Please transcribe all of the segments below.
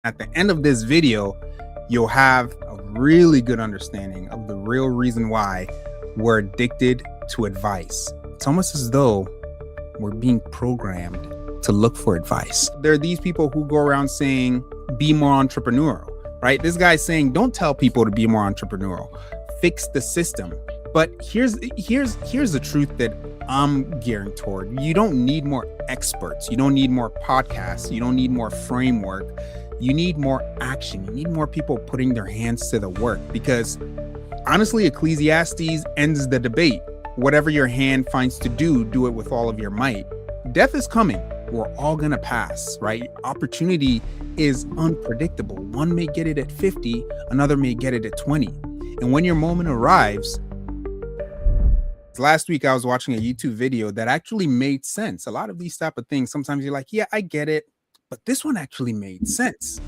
At the end of this video, you'll have a really good understanding of the real reason why we're addicted to advice. It's almost as though we're being programmed to look for advice. There are these people who go around saying, be more entrepreneurial, right? This guy's saying, don't tell people to be more entrepreneurial, fix the system. But here's the truth that I'm gearing toward. You don't need more experts. You don't need more podcasts. You don't need more framework. You need more action. You need more people putting their hands to the work, because honestly, Ecclesiastes ends the debate. Whatever your hand finds to do, do it with all of your might. Death is coming. We're all going to pass, right? Opportunity is unpredictable. One may get it at 50, another may get it at 20. And when your moment arrives, last week I was watching a YouTube video that actually made sense. A lot of these type of things, sometimes you're like, yeah, I get it, but this one actually made sense.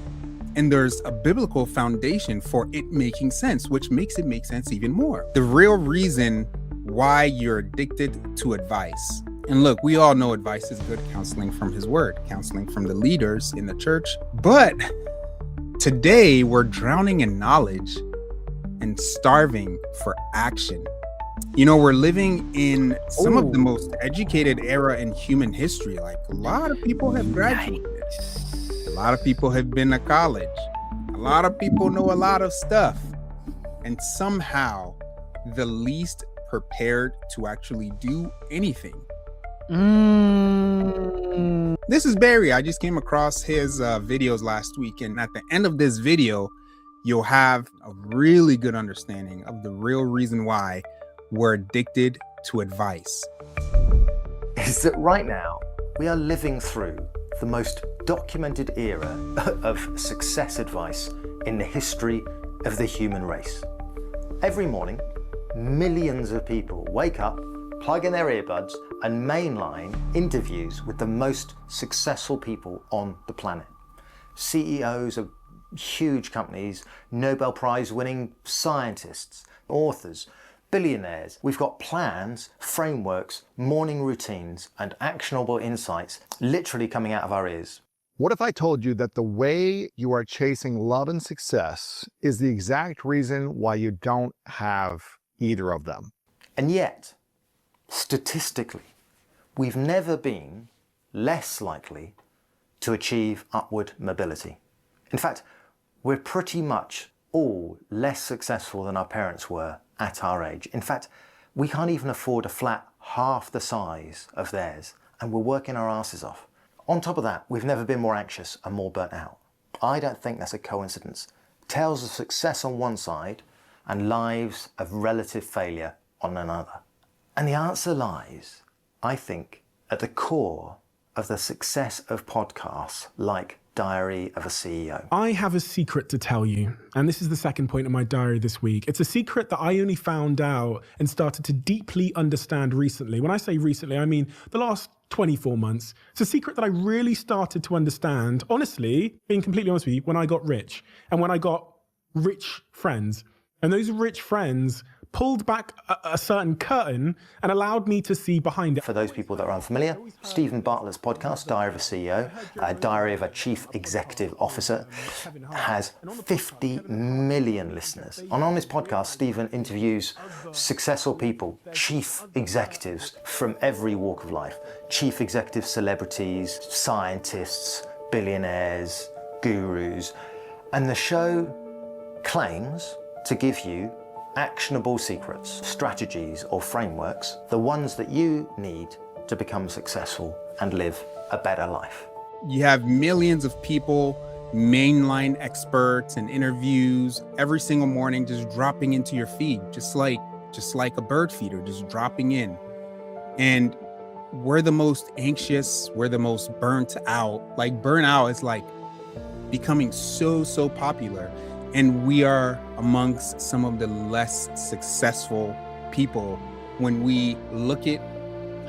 And there's a biblical foundation for it making sense, which makes it make sense even more. The real reason why you're addicted to advice. And look, we all know advice is good counseling from his word, counseling from the leaders in the church. But today we're drowning in knowledge and starving for action. You know, we're living in some of the most educated era in human history. Like, a lot of people have graduated. A lot of people have been to college. A lot of people know a lot of stuff. And somehow the least prepared to actually do anything. This is Barry. I just came across his videos last week. And at the end of this video, you'll have a really good understanding of the real reason why we're addicted to advice. Is that right now we are living through the most documented era of success advice in the history of the human race. Every morning, millions of people wake up, plug in their earbuds, and mainline interviews with the most successful people on the planet. CEOs of huge companies, Nobel Prize winning scientists, authors, billionaires. We've got plans, frameworks, morning routines, and actionable insights literally coming out of our ears. What if I told you that the way you are chasing love and success is the exact reason why you don't have either of them? And yet, statistically, we've never been less likely to achieve upward mobility. In fact, we're pretty much all less successful than our parents were at our age. In fact, we can't even afford a flat half the size of theirs, and we're working our asses off. On top of that, we've never been more anxious and more burnt out. I don't think that's a coincidence. Tales of success on one side and lives of relative failure on another. And the answer lies, I think, at the core of the success of podcasts like Diary of a CEO. I have a secret to tell you, and this is the second point in my diary this week. It's a secret that I only found out and started to deeply understand recently. When I say recently, I mean the last 24 months. It's a secret that I really started to understand, honestly, being completely honest with you, when I got rich and when I got rich friends. And those rich friends pulled back a certain curtain and allowed me to see behind it. For those people that are unfamiliar, Stephen Bartlett's podcast, Diary of a CEO, Diary of a Chief Executive Officer, has 50 million listeners. And on this podcast, Stephen interviews successful people, chief executives from every walk of life, chief executive celebrities, scientists, billionaires, gurus. And the show claims to give you actionable secrets, strategies, or frameworks, the ones that you need to become successful and live a better life. You have millions of people, mainline experts and interviews every single morning just dropping into your feed, just like a bird feeder, just dropping in. And we're the most anxious, we're the most burnt out. Like, burnout is like becoming so popular. And we are amongst some of the less successful people when we look at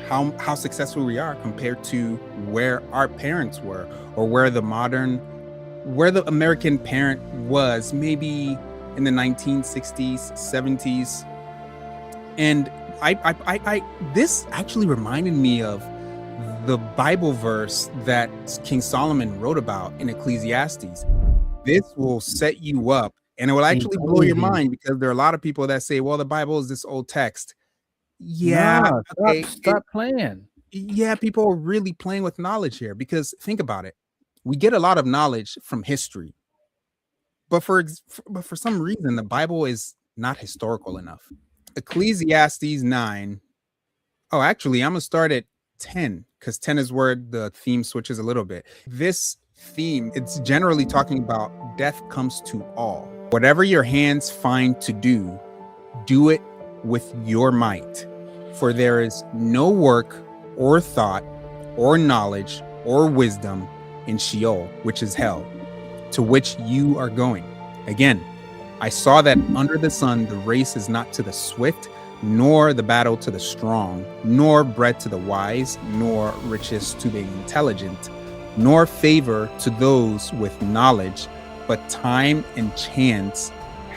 how successful we are compared to where our parents were, or where the American parent was maybe in the 1960s, 70s. And this actually reminded me of the Bible verse that King Solomon wrote about in Ecclesiastes. This will set you up, and it will actually blow your Easy. mind, because there are a lot of people that say, well, the Bible is this old text. Yeah, Nah, okay. stop playing. Yeah, people are really playing with knowledge here, because think about it. We get a lot of knowledge from history, but for some reason, the Bible is not historical enough. Ecclesiastes 9. Oh, actually, I'm gonna start at 10, because 10 is where the theme switches a little bit. This theme, it's generally talking about death comes to all. Whatever your hands find to do, do it with your might. For there is no work or thought or knowledge or wisdom in Sheol, which is hell, to which you are going. Again, I saw that under the sun the race is not to the swift, nor the battle to the strong, nor bread to the wise, nor riches to the intelligent, nor favor to those with knowledge, but time and chance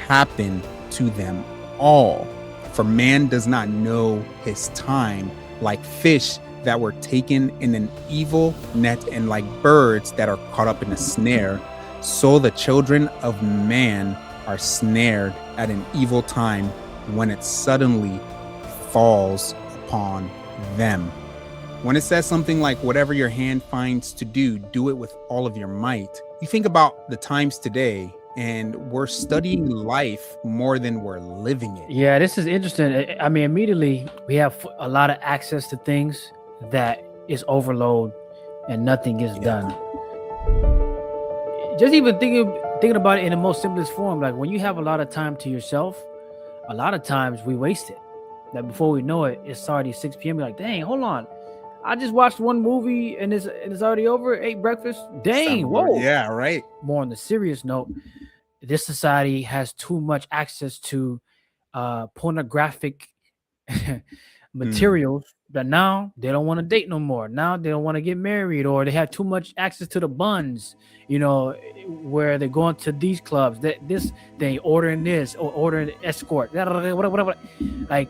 happen to them all. For man does not know his time, like fish that were taken in an evil net, and like birds that are caught up in a snare, so the children of man are snared at an evil time, when it suddenly falls upon them. When it says something like, whatever your hand finds to do, do it with all of your might, you think about the times today, and we're studying life more than we're living it. Yeah, this is interesting. I mean, immediately we have a lot of access to things that is overload and nothing gets done. Just even thinking about it in the most simplest form, like when you have a lot of time to yourself, a lot of times we waste it. That before we know it, it's already 6 p.m. You're like, dang, hold on. I just watched one movie and it's already over. Ate breakfast. Dang, whoa. Yeah, right. More on the serious note, this society has too much access to pornographic materials that now they don't want to date no more. Now they don't want to get married, or they have too much access to the buns, you know, where they're going to these clubs, they ordering this or ordering escort, whatever. Like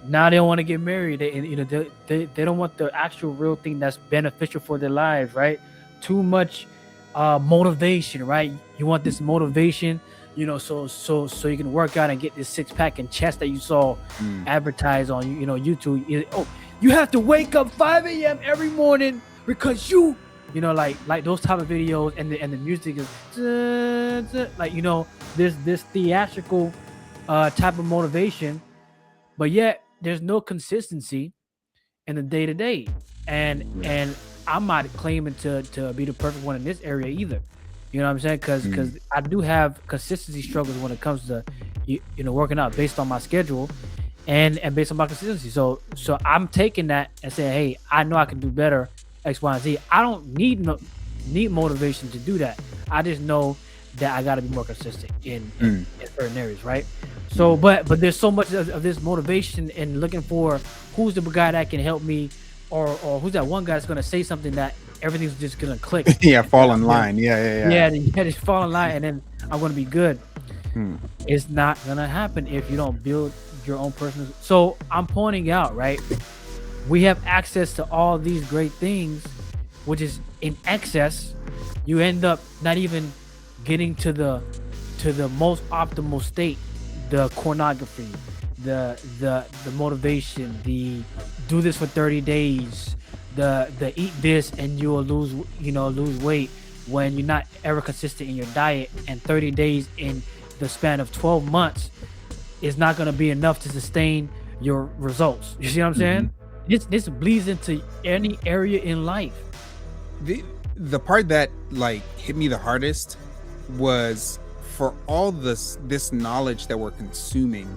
now they don't want to get married. They don't want the actual real thing that's beneficial for their lives, right? Too much motivation, right? You want this motivation, you know, so you can work out and get this 6-pack and chest that you saw advertised on, you know, YouTube. You have to wake up 5 a.m. every morning because you know, like those type of videos, and the music is like, you know, this theatrical type of motivation, but yet there's no consistency in the day-to-day, and I'm not claiming to be the perfect one in this area either. You know what I'm saying? Because I do have consistency struggles when it comes to you know, working out based on my schedule and based on my consistency. So I'm taking that and saying, hey, I know I can do better, X, Y, and Z. I don't need motivation to do that. I just know that I got to be more consistent in certain areas, right? So, but there's so much of this motivation and looking for who's the guy that can help me, or who's that one guy that's going to say something that everything's just going to click. Yeah, fall in line. Yeah, just fall in line, and then I'm going to be good. It's not going to happen if you don't build your own personal. So I'm pointing out, right? We have access to all these great things, which is in excess. You end up not even getting to the most optimal state. The pornography, the motivation, the do this for 30 days, the eat this and you'll lose weight, when you're not ever consistent in your diet, and 30 days in the span of 12 months is not going to be enough to sustain your results. You see what I'm saying? This bleeds into any area in life. The part that like hit me the hardest was, for all this knowledge that we're consuming,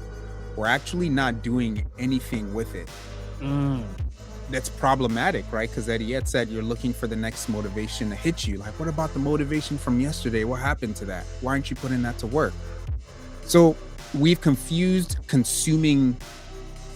we're actually not doing anything with it. That's problematic, right? Because Eddie had said you're looking for the next motivation to hit you. Like, what about the motivation from yesterday? What happened to that? Why aren't you putting that to work? So we've confused consuming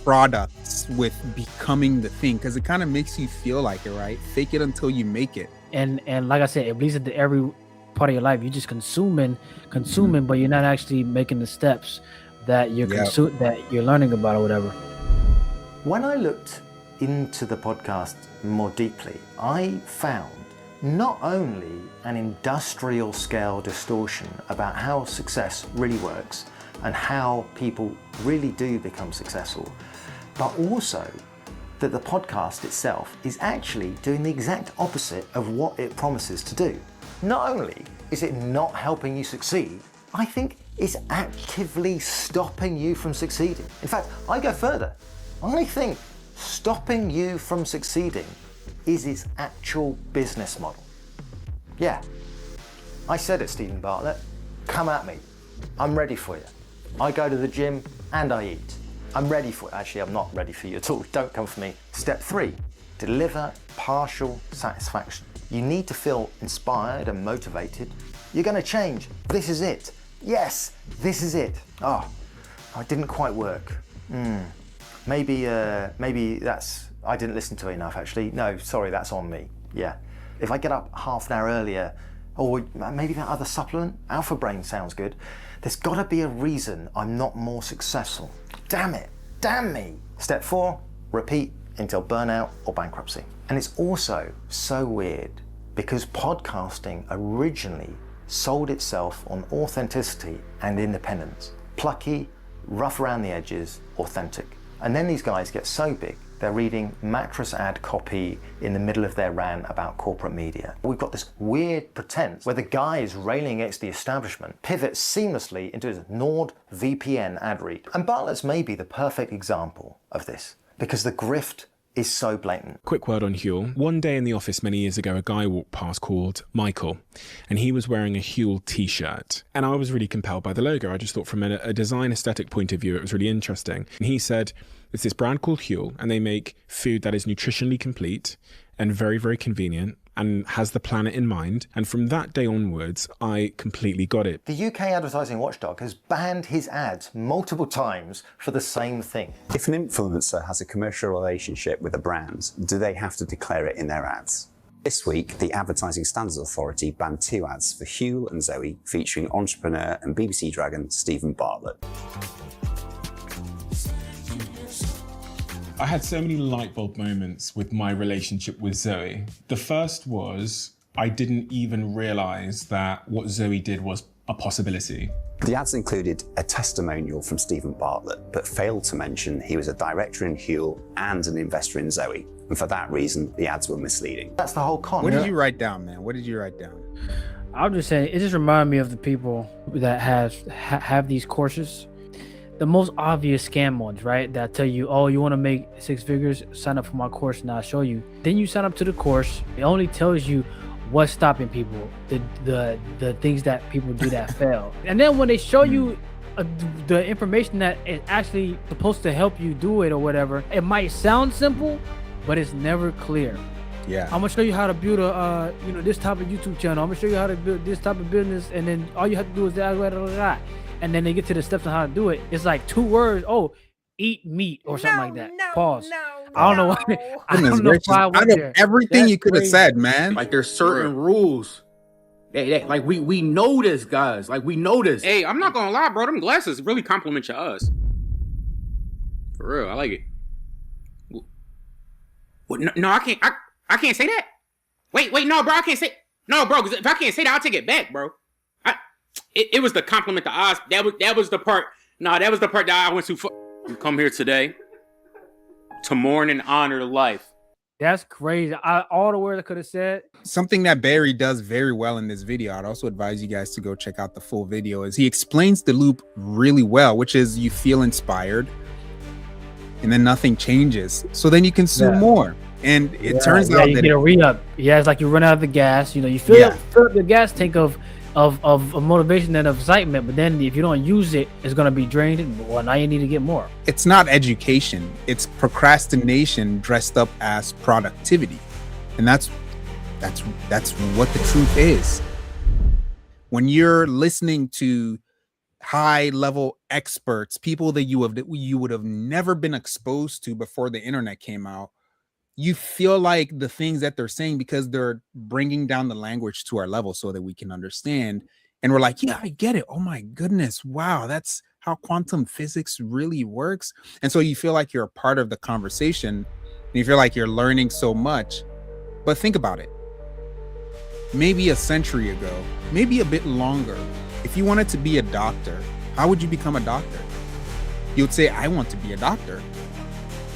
products with becoming the thing, because it kind of makes you feel like it, right? Fake it until you make it. And like I said, it bleeds into every part of your life. You're just consuming, but you're not actually making the steps that you're that you're learning about or whatever. When I looked into the podcast more deeply, I found not only an industrial scale distortion about how success really works and how people really do become successful, but also that the podcast itself is actually doing the exact opposite of what it promises to do. Not only is it not helping you succeed, I think it's actively stopping you from succeeding. In fact, I go further. I think stopping you from succeeding is its actual business model. Yeah, I said it, Stephen Bartlett. Come at me. I'm ready for you. I go to the gym and I eat. I'm ready for it. Actually, I'm not ready for you at all. Don't come for me. Step 3, deliver partial satisfaction. You need to feel inspired and motivated. You're going to change. This is it. Yes, this is it. Oh, it didn't quite work. Maybe that's, I didn't listen to it enough actually. No, sorry, that's on me. Yeah. If I get up half an hour earlier, or maybe that other supplement, Alpha Brain sounds good. There's gotta be a reason I'm not more successful. Damn it, damn me. Step 4, repeat until burnout or bankruptcy. And it's also so weird because podcasting originally sold itself on authenticity and independence. Plucky, rough around the edges, authentic. And then these guys get so big, they're reading mattress ad copy in the middle of their rant about corporate media. We've got this weird pretense where the guy is railing against the establishment, pivots seamlessly into his NordVPN ad read. And Bartlett's may be the perfect example of this, because the grift is so blatant. Quick word on Huel. One day in the office many years ago, a guy walked past called Michael, and he was wearing a Huel t-shirt. And I was really compelled by the logo. I just thought from a design aesthetic point of view, it was really interesting. And he said, it's this brand called Huel, and they make food that is nutritionally complete and very, very convenient and has the planet in mind. And from that day onwards, I completely got it. The UK advertising watchdog has banned his ads multiple times for the same thing. If an influencer has a commercial relationship with a brand, do they have to declare it in their ads? This week, the Advertising Standards Authority banned 2 ads for Huel and Zoe featuring entrepreneur and BBC Dragon Stephen Bartlett. I had so many light bulb moments with my relationship with Zoe. The first was I didn't even realize that what Zoe did was a possibility. The ads included a testimonial from Stephen Bartlett, but failed to mention he was a director in Huel and an investor in Zoe. And for that reason, the ads were misleading. That's the whole con. What did you write down, man? What did you write down? I'm just saying, it just reminded me of the people that have these courses. The most obvious scam ones, right? That tell you, oh, you want to make 6 figures? Sign up for my course and I'll show you. Then you sign up to the course. It only tells you what's stopping people, the things that people do that fail. And then when they show you the information that is actually supposed to help you do it or whatever, it might sound simple, but it's never clear. Yeah. I'm gonna show you how to build a this type of YouTube channel. I'm gonna show you how to build this type of business, and then all you have to do is that. And then they get to the steps on how to do it. It's like 2 words. Oh, eat meat or something like that. Pause. I don't know why. I don't know why I went Out of there. everything That's you could have crazy. said, man. Like there's certain rules. They like we know this, guys. Like we know this. Hey, I'm not gonna lie, bro. Them glasses really compliment your us. For real, I like it. What? No, I can't. I can't say that. Wait, no, bro. I can't say. No, bro. Because if I can't say that, I'll take it back, bro. It was the compliment to Oz. That was the part. No, that was the part that I went to. You come here today to mourn and honor life. That's crazy. All the words I could have said. Something that Barry does very well in this video, I'd also advise you guys to go check out the full video, is he explains the loop really well, which is you feel inspired and then nothing changes. So then you consume more. And it turns out you that get a re-up. Yeah, it's like you run out of the gas. You fill up the gas tank of motivation and of excitement, but then if you don't use it, it's gonna be drained. Well, now you need to get more. it's not education, it's procrastination dressed up as productivity. And that's what the truth is. When you're listening to high level experts, people that you would have never been exposed to before the internet came out, you feel like the things that they're saying, because they're bringing down the language to our level so that we can understand. And we're like, yeah, I get it. Oh my goodness. Wow. That's how quantum physics really works. And so you feel like you're a part of the conversation and you feel like you're learning so much. But think about it. maybe a century ago, maybe a bit longer, if you wanted to be a doctor, how would you become a doctor? You would say, I want to be a doctor.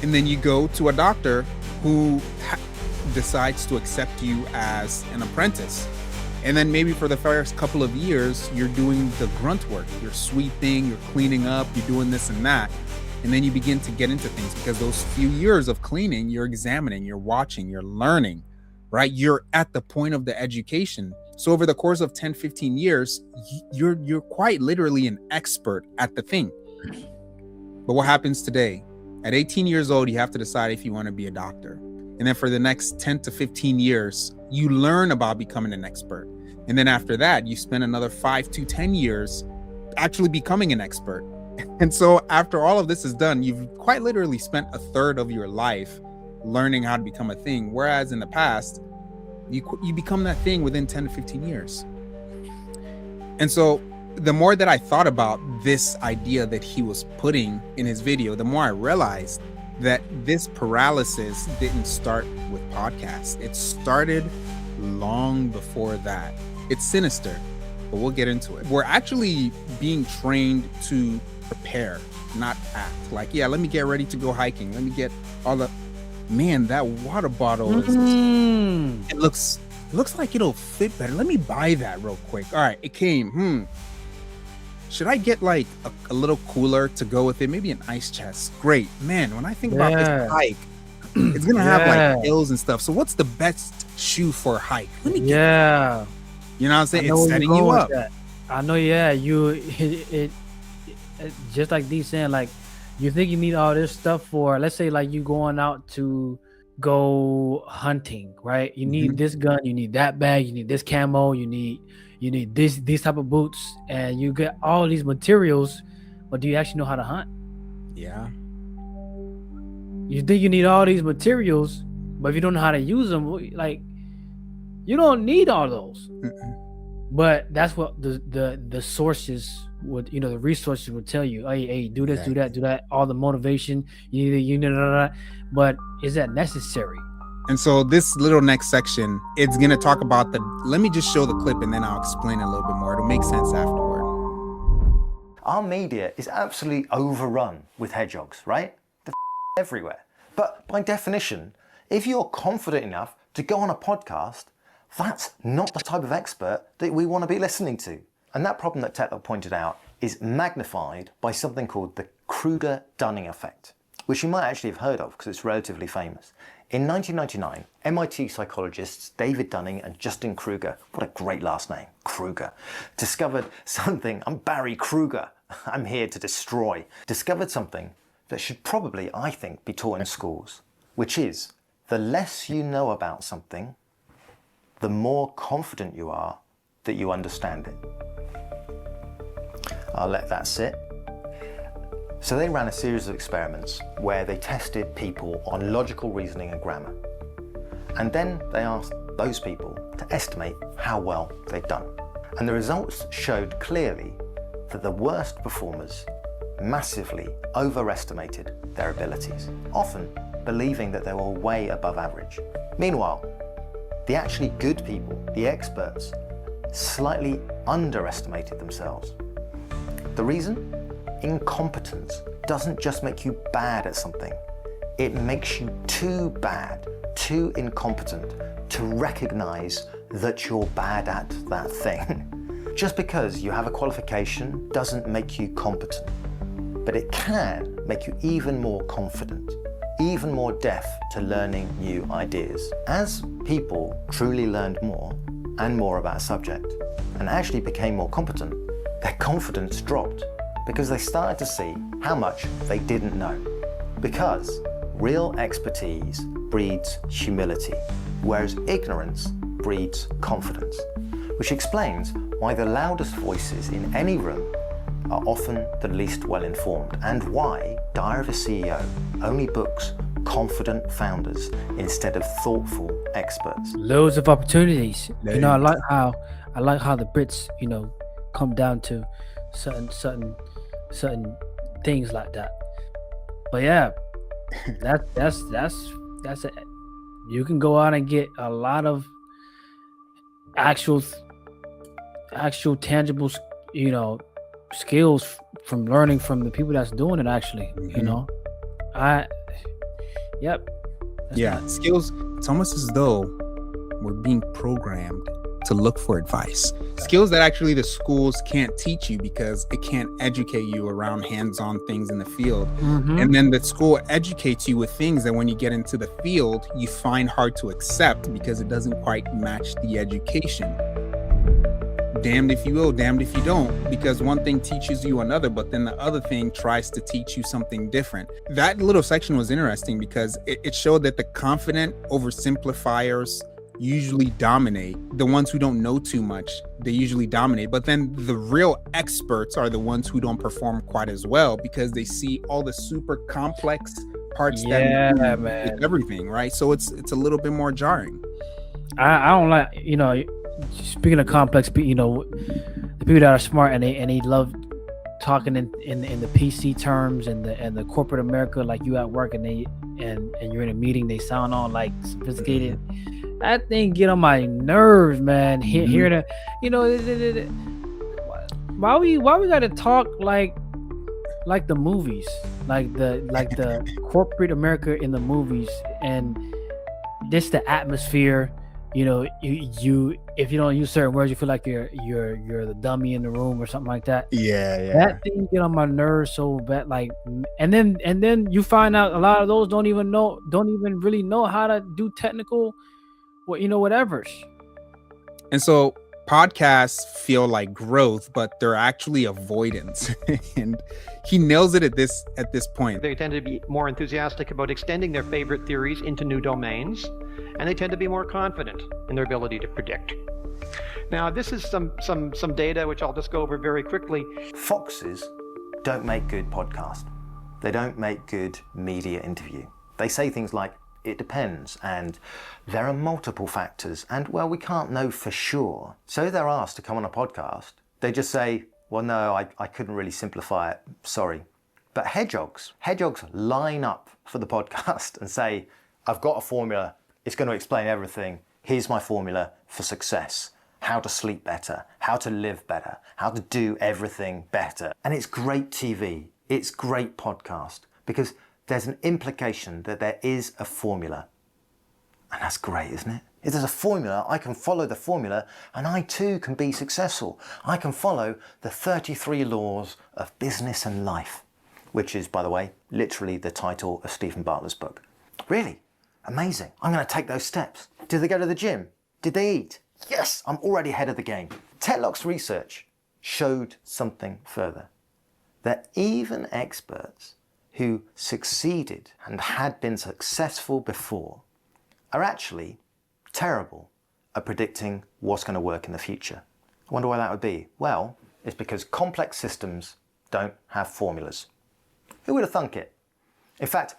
And then you go to a doctor who decides to accept you as an apprentice. And then maybe for the first couple of years, you're doing the grunt work. You're sweeping, you're cleaning up, you're doing this and that. And then you begin to get into things because those few years of cleaning, you're examining, you're watching, you're learning, right? You're at the point of the education. So over the course of 10, 15 years, you're quite literally an expert at the thing. But what happens today? At 18 years old, you have to decide if you want to be a doctor. And then for the next 10 to 15 years, you learn about becoming an expert. And then after that, you spend another 5 to 10 years actually becoming an expert. And so after all of this is done, you've quite literally spent a third of your life learning how to become a thing. Whereas in the past, you become that thing within 10 to 15 years. And so the more that I thought about this idea that he was putting in his video, the more I realized that this paralysis didn't start with podcasts. It started long before that. It's sinister, but we'll get into it. We're actually being trained to prepare, not act. Like, yeah, let me get ready to go hiking. Let me get all the... Man, that water bottle is... It looks like it'll fit better. Let me buy that real quick. All right, it came. Should I get like a little cooler to go with it? Maybe an ice chest. Great. Man, when I think about this hike, it's going to have like hills and stuff. So what's the best shoe for a hike? Let me get that. You know what I'm saying? It's setting you up. I know, it just like D saying, like, you think you need all this stuff for, let's say, like, you going out to go hunting, right? You need this gun, you need that bag, you need this camo, you need these type of boots, and you get all these materials, but do you actually know how to hunt? Yeah. You think you need all these materials, but if you don't know how to use them, like, you don't need all those. But that's what the sources would, the resources would tell you. Hey, do this, do that. All the motivation, but is that necessary? And so this little next section, it's going to talk about let me just show the clip and then I'll explain it a little bit more. It'll make sense afterward. Our media is absolutely overrun with hedgehogs, right? They're everywhere. But by definition, if you're confident enough to go on a podcast, that's not the type of expert that we want to be listening to. And that problem that Tetlock pointed out is magnified by something called the Kruger-Dunning effect, which you might actually have heard of because it's relatively famous. In 1999, MIT psychologists David Dunning and Justin Kruger, what a great last name, Kruger, discovered something. I'm Barry Kruger. I'm here to destroy. Discovered something that should probably, I think, be taught in schools, which is the less you know about something, the more confident you are that you understand it. I'll let that sit. So they ran a series of experiments where they tested people on logical reasoning and grammar. And then they asked those people to estimate how well they'd done. And the results showed clearly that the worst performers massively overestimated their abilities, often believing that they were way above average. Meanwhile, the actually good people, the experts, slightly underestimated themselves. The reason? Incompetence doesn't just make you bad at something, it makes you too bad, too incompetent to recognize that you're bad at that thing. Just because you have a qualification doesn't make you competent, but it can make you even more confident, even more deaf to learning new ideas. As people truly learned more and more about a subject and actually became more competent, their confidence dropped because they started to see how much they didn't know. Because real expertise breeds humility, whereas ignorance breeds confidence, which explains why the loudest voices in any room are often the least well-informed, and why Diary of a CEO only books confident founders instead of thoughtful experts. Loads of opportunities. I like how the Brits, come down to certain things like that. But yeah, that's it. You can go out and get a lot of actual tangible, skills from learning from the people that's doing it. Actually, yep. That's skills. It's almost as though we're being programmed to look for advice. Skills that actually the schools can't teach you because it can't educate you around hands-on things in the field. And then the school educates you with things that when you get into the field, you find hard to accept because it doesn't quite match the education. Damned if you will, damned if you don't, because one thing teaches you another, but then the other thing tries to teach you something different. That little section was interesting because it showed that the confident oversimplifiers usually dominate. The ones who don't know too much, they usually dominate. But then the real experts are the ones who don't perform quite as well because they see all the super complex parts that with everything, right? So it's a little bit more jarring. I don't like, speaking of complex, the people that are smart and they love talking in the PC terms and the corporate America, like you at work and you're in a meeting, they sound all like sophisticated. That thing get on my nerves, man. Hearing why we gotta talk like the movies, like the corporate America in the movies, and this the atmosphere. You if you don't use certain words, you feel like you're the dummy in the room or something like that. Yeah. That thing get on my nerves so bad. Like, and then you find out a lot of those don't even really know how to do technical, whatever's. And so podcasts feel like growth, but they're actually avoidance. And he nails it at this point. They tend to be more enthusiastic about extending their favorite theories into new domains, and they tend to be more confident in their ability to predict. Now, this is some data which I'll just go over very quickly. Foxes don't make good podcast. They don't make good media interview. They say things like, it depends, and there are multiple factors, and well, we can't know for sure. So they're asked to come on a podcast, they just say, well, no, I couldn't really simplify it, sorry. But hedgehogs line up for the podcast and say, I've got a formula, it's going to explain everything. Here's my formula for success. How to sleep better, how to live better, how to do everything better. And it's great TV, it's great podcast, because there's an implication that there is a formula. And that's great, isn't it? If there's a formula, I can follow the formula and I too can be successful. I can follow the 33 laws of business and life, which is, by the way, literally the title of Stephen Bartlett's book. Really? Amazing. I'm going to take those steps. Did they go to the gym? Did they eat? Yes, I'm already ahead of the game. Tetlock's research showed something further, that even experts who succeeded and had been successful before are actually terrible at predicting what's going to work in the future. I wonder why that would be. Well, it's because complex systems don't have formulas. Who would have thunk it? In fact,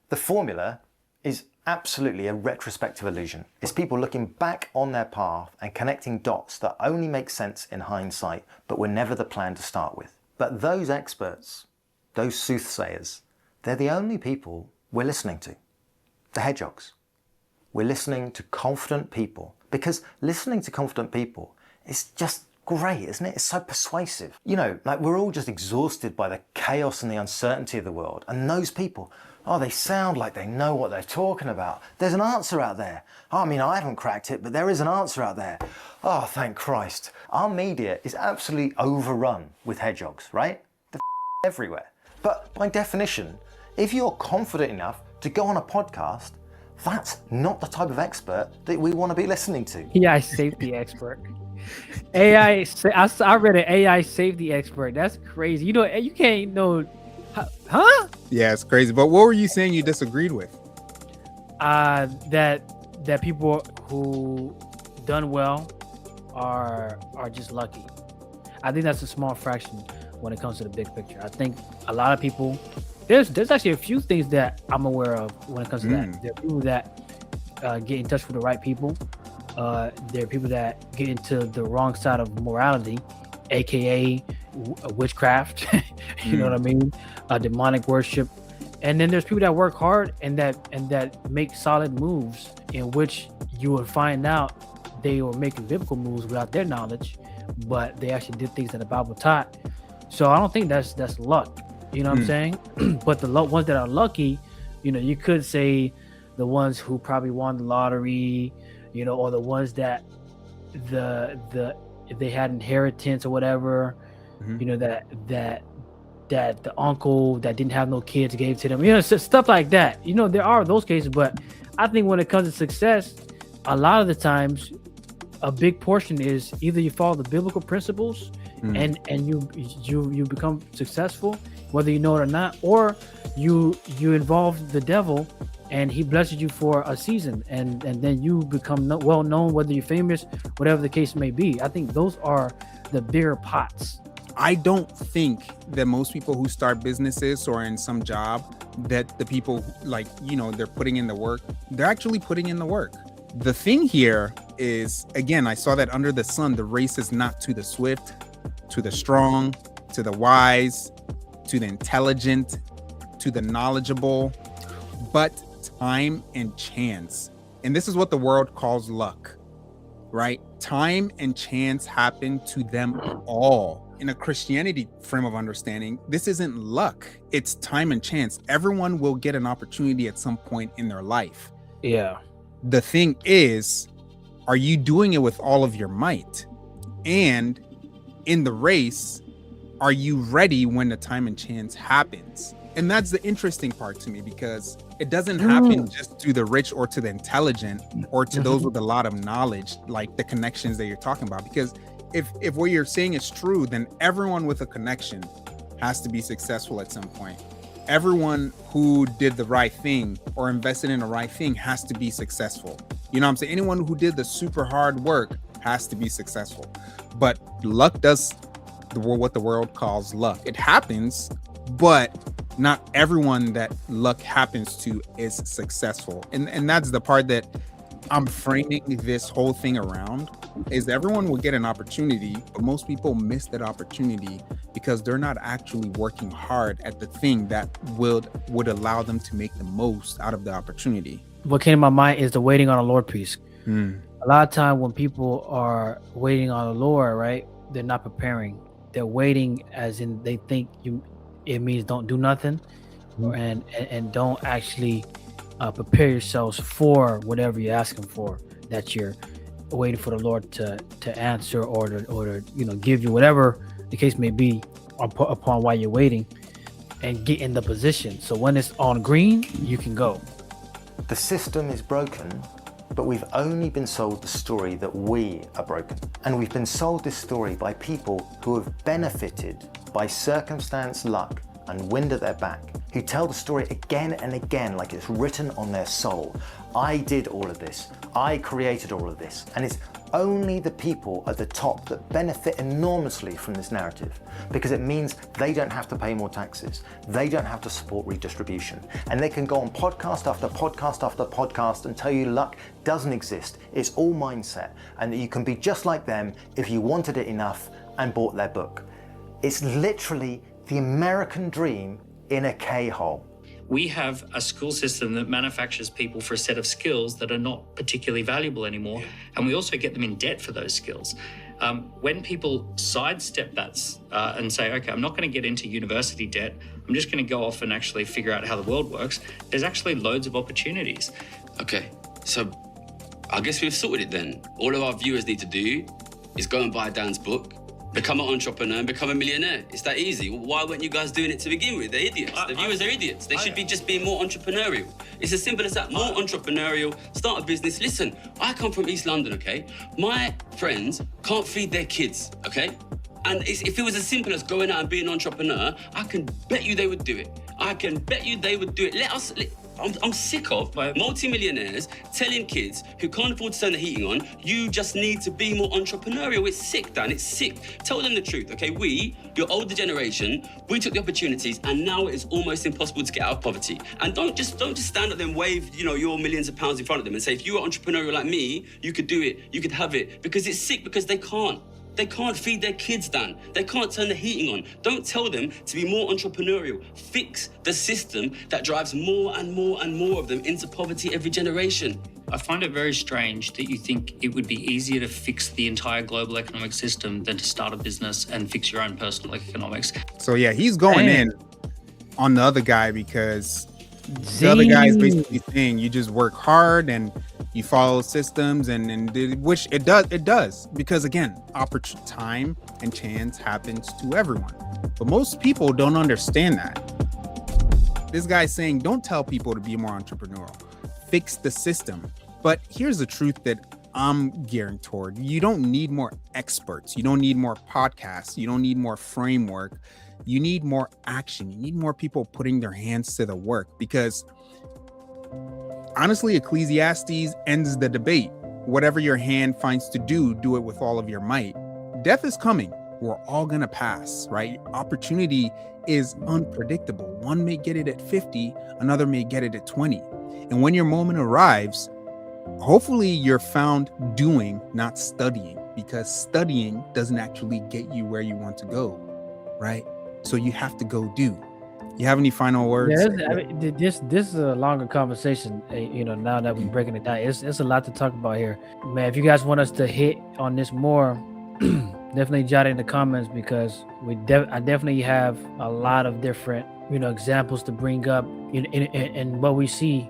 the formula is absolutely a retrospective illusion. It's people looking back on their path and connecting dots that only make sense in hindsight, but were never the plan to start with. But those experts, those soothsayers, they're the only people we're listening to. The hedgehogs. We're listening to confident people, because listening to confident people is just great, isn't it? It's so persuasive. Like we're all just exhausted by the chaos and the uncertainty of the world. And those people, they sound like they know what they're talking about. There's an answer out there. I mean, I haven't cracked it, but there is an answer out there. Oh, thank Christ. Our media is absolutely overrun with hedgehogs, right? They're everywhere. But by definition, if you're confident enough to go on a podcast, that's not the type of expert that we want to be listening to. AI safety expert. I read an AI safety expert. That's crazy. You can't know. Huh? Yeah, it's crazy. But what were you saying you disagreed with? That people who done well are just lucky. I think that's a small fraction when it comes to the big picture. I think a lot of people. There's actually a few things that I'm aware of when it comes to that. There are people that get in touch with the right people. There are people that get into the wrong side of morality, aka witchcraft. You know what I mean? Demonic worship. And then there's people that work hard and that make solid moves, in which you will find out they were making biblical moves without their knowledge, but they actually did things that the Bible taught. So I don't think that's luck. You know what I'm saying? But the ones that are lucky, you know, you could say the ones who probably won the lottery, you know, or the ones that if they had inheritance or whatever, you know, that the uncle that didn't have no kids gave to them, you know, stuff like that. You know, there are those cases, but I think when it comes to success, a lot of the times, a big portion is either you follow the biblical principles and you become successful, whether you know it or not, or you involve the devil and he blesses you for a season, and then you become well known, whether you're famous, whatever the case may be. I think those are the bigger pots. I don't think that most people who start businesses or in some job, that the people, like, you know, they're putting in the work. They're actually putting in the work. The thing here is, again, I saw that under the sun, the race is not to the swift, to the strong, to the wise, to the intelligent, to the knowledgeable, but time and chance. And this is what the world calls luck, right? Time and chance happen to them all. In a Christianity frame of understanding, this isn't luck, it's time and chance. Everyone will get an opportunity at some point in their life. Yeah. The thing is, are you doing it with all of your might? And in the race, are you ready when the time and chance happens? And that's the interesting part to me, because it doesn't happen just to the rich or to the intelligent or to those with a lot of knowledge, like the connections that you're talking about. Because if what you're saying is true, then everyone with a connection has to be successful at some point. Everyone who did the right thing or invested in the right thing has to be successful. You know what I'm saying? Anyone who did the super hard work has to be successful. But luck does what the world calls luck. It happens, but not everyone that luck happens to is successful. And that's the part that I'm framing this whole thing around, is everyone will get an opportunity, but most people miss that opportunity because they're not actually working hard at the thing that would allow them to make the most out of the opportunity. What came to my mind is the waiting on the Lord piece. A lot of time when people are waiting on the Lord, right, they're not preparing. They're waiting as in they think it means don't do nothing, and don't actually prepare yourselves for whatever you're asking for, that you're waiting for the Lord to answer or to you know, give you whatever the case may be upon while you're waiting, and get in the position. So when it's on green, you can go. The system is broken, but we've only been sold the story that we are broken. And we've been sold this story by people who have benefited by circumstance, luck, and wind at their back, who tell the story again and again like it's written on their soul. I did all of this. I created all of this. And it's only the people at the top that benefit enormously from this narrative, because it means they don't have to pay more taxes. They don't have to support redistribution. And they can go on podcast after podcast after podcast and tell you luck doesn't exist. It's all mindset, and that you can be just like them if you wanted it enough and bought their book. It's literally the American dream in a K-hole. We have a school system that manufactures people for a set of skills that are not particularly valuable anymore, and we also get them in debt for those skills. When people sidestep that and say, okay, I'm not going to get into university debt, I'm just going to go off and actually figure out how the world works, there's actually loads of opportunities. Okay, so I guess we've sorted it then. All of our viewers need to do is go and buy Dan's book, become an entrepreneur and become a millionaire. It's that easy. Why weren't you guys doing it to begin with? They're idiots. The viewers are idiots. They should be just being more entrepreneurial. It's as simple as that. More entrepreneurial, start a business. Listen, I come from East London, okay? My friends can't feed their kids, okay? And if it was as simple as going out and being an entrepreneur, I can bet you they would do it. I can bet you they would do it. I'm sick of multi-millionaires telling kids who can't afford to turn the heating on, you just need to be more entrepreneurial. It's sick, Dan, it's sick. Tell them the truth, okay? We, your older generation, we took the opportunities, and now it is almost impossible to get out of poverty. And don't just stand up there and wave, you know, your millions of pounds in front of them and say, if you were entrepreneurial like me, you could do it, you could have it. Because it's sick, because they can't. They can't feed their kids, Dan. They can't turn the heating on. Don't tell them to be more entrepreneurial. Fix the system that drives more and more and more of them into poverty every generation. I find it very strange that you think it would be easier to fix the entire global economic system than to start a business and fix your own personal economics. So yeah, he's going in on the other guy because the other guy is basically saying you just work hard and you follow systems which it does because again, time and chance happens to everyone. But most people don't understand that. This guy's saying don't tell people to be more entrepreneurial. Fix the system. But here's the truth that I'm gearing toward. You don't need more experts. You don't need more podcasts. You don't need more framework. You need more action. You need more people putting their hands to the work because honestly, Ecclesiastes ends the debate. Whatever your hand finds to do, do it with all of your might. Death is coming. We're all going to pass, right? Opportunity is unpredictable. One may get it at 50, another may get it at 20. And when your moment arrives, hopefully you're found doing, not studying, because studying doesn't actually get you where you want to go, right? So you have to go do. You have any final words? Yeah, I mean, this is a longer conversation. Now that we're breaking it down, it's a lot to talk about here, man. If you guys want us to hit on this more, definitely jot it in the comments because I definitely have a lot of different examples to bring up in what we see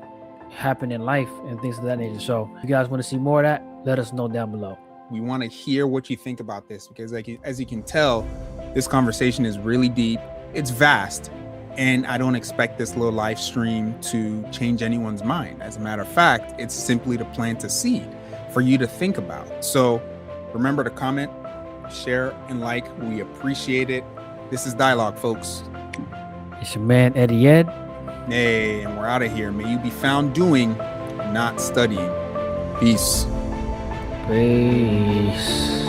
happen in life and things of that nature. So if you guys want to see more of that, let us know down below. We want to hear what you think about this because as you can tell, this conversation is really deep. It's vast. And I don't expect this little live stream to change anyone's mind. As a matter of fact, it's simply to plant a seed for you to think about. So remember to comment, share, and like. We appreciate it. This is Dialogue, folks. It's your man, Eddie Ed. Hey, and we're out of here. May you be found doing, not studying. Peace. Peace.